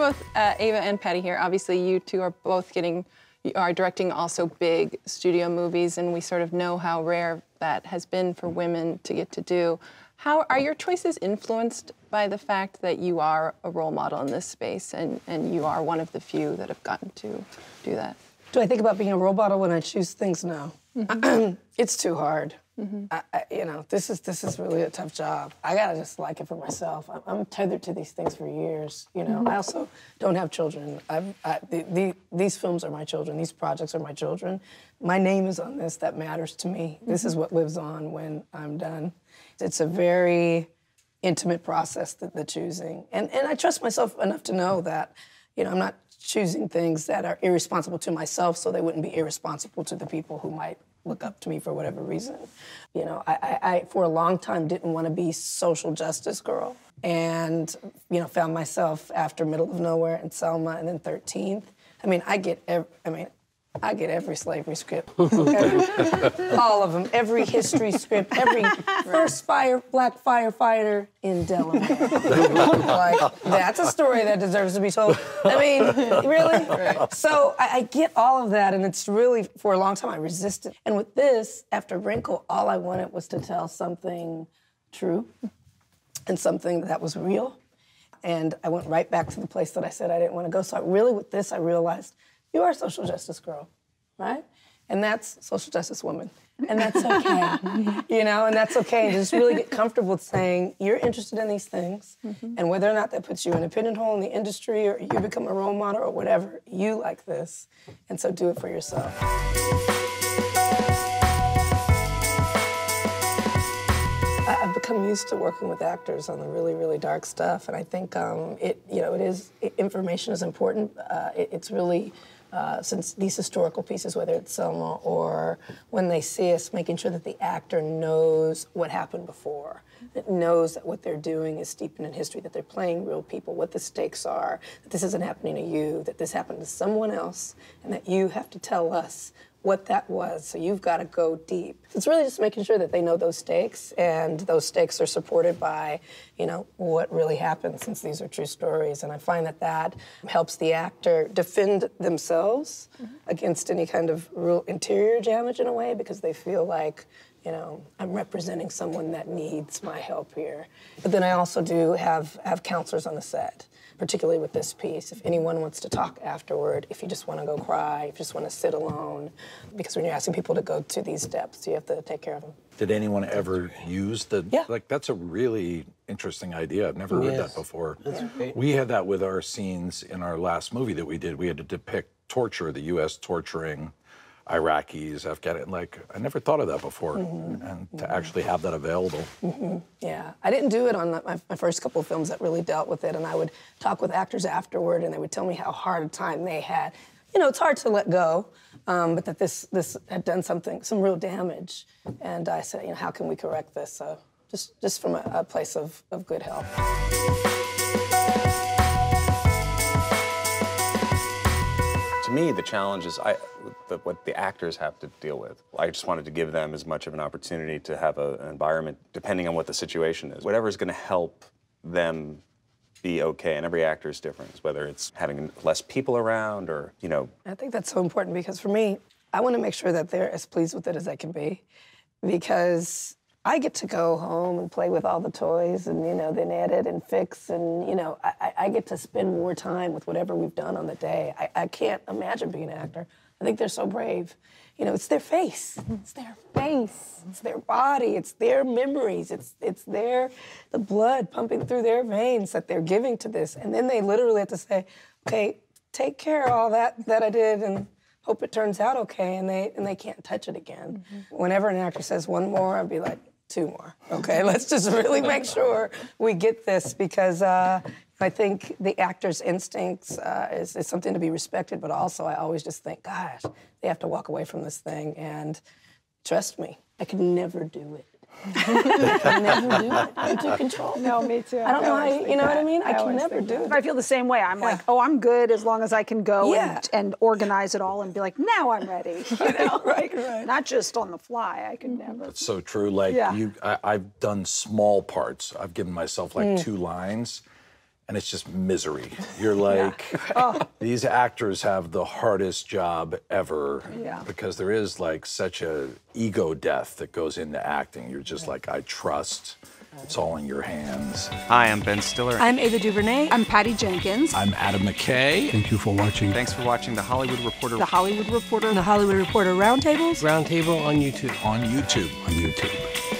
both Ava and Patty here. Obviously, you two are both you are directing also big studio movies, and we sort of know how rare that has been for women to get to do. How are your choices influenced by the fact that you are a role model in this space, and you are one of the few that have gotten to do that? Do I think about being a role model when I choose things? No. Mm-hmm. It's too hard. Mm-hmm. You know, this is really a tough job. I gotta just like it for myself. I'm tethered to these things for years. You know, I also don't have children. These films are my children. These projects are my children. My name is on this. That matters to me. This is what lives on when I'm done. It's a very intimate process, the choosing, and I trust myself enough to know that, you know, I'm not choosing things that are irresponsible to myself, so they wouldn't be irresponsible to the people who might look up to me for whatever reason. You know, I for a long time didn't want to be social justice girl, and, you know, found myself after Middle of Nowhere and Selma and then 13th. I mean, I get every slavery script, all of them, every history script, every first black firefighter in Delaware. Like, that's a story that deserves to be told. I mean, really? Right. So I get all of that, and it's really, for a long time, I resisted. And with this, after Wrinkle, all I wanted was to tell something true and something that was real. And I went right back to the place that I said I didn't want to go. So with this, I realized, you are a social justice girl, right? And that's social justice woman. And that's okay, you know, and that's okay. And just really get comfortable with saying you're interested in these things, and whether or not that puts you in a pigeonhole in the industry or you become a role model or whatever, you like this. And so do it for yourself. I've become used to working with actors on the really, really dark stuff, and I think information is important. It's really, since these historical pieces, whether it's Selma or when they see us, making sure that the actor knows what happened before, that knows that what they're doing is steeped in history, that they're playing real people, what the stakes are, that this isn't happening to you, that this happened to someone else, and that you have to tell us what that was, so you've got to go deep. It's really just making sure that they know those stakes, and those stakes are supported by, you know, what really happened, since these are true stories. And I find that that helps the actor defend themselves against any kind of real interior damage in a way, because they feel like, you know, I'm representing someone that needs my help here. But then I also do have counselors on the set, particularly with this piece. If anyone wants to talk afterward, if you just want to go cry, if you just want to sit alone, because when you're asking people to go to these depths, you have to take care of them. Did anyone ever use the, Yeah. like, that's a really interesting idea. I've never heard that before. That's great. We had that with our scenes in our last movie that we did. We had to depict torture, the U.S. torturing Iraqis, Afghan, like, I never thought of that before, and to actually have that available. Yeah, I didn't do it on my first couple of films that really dealt with it, and I would talk with actors afterward, and they would tell me how hard a time they had. You know, it's hard to let go, but that this had done some real damage, and I said, you know, how can we correct this? So just from a place of good health. To me, the challenge is what the actors have to deal with. I just wanted to give them as much of an opportunity to have an environment, depending on what the situation is. Whatever is going to help them be okay, and every actor is different, whether it's having less people around or, you know. I think that's so important, because for me, I want to make sure that they're as pleased with it as I can be, because I get to go home and play with all the toys and, you know, then edit and fix, and, you know, I get to spend more time with whatever we've done on the day. I can't imagine being an actor. I think they're so brave. You know, it's their face. It's their face. It's their body. It's their memories. It's the blood pumping through their veins that they're giving to this. And then they literally have to say, okay, take care of all that I did and hope it turns out okay, and they can't touch it again. Whenever an actor says one more, I'd be like, 2 more. Okay, let's just really make sure we get this, because I think the actor's instincts is something to be respected, but also I always just think, gosh, they have to walk away from this thing, and trust me, I could never do it. I can never do it. I'm too control. No, me too. I don't know how you know what I mean? I can never do it. I feel the same way. I'm like, oh, I'm good as long as I can go and organize it all and be like, now I'm ready. You know? right. Not just on the fly. I could never. That's so true. Like, I've done small parts. I've given myself like 2 lines, and it's just misery. You're like, these actors have the hardest job ever because there is like such a ego death that goes into acting. You're just like, I trust. It's all in your hands. Hi, I'm Ben Stiller. I'm Ava DuVernay. I'm Patty Jenkins. I'm Adam McKay. Thank you for watching. Thanks for watching The Hollywood Reporter. The Hollywood Reporter. The Hollywood Reporter Roundtables. Roundtable on YouTube. On YouTube. On YouTube.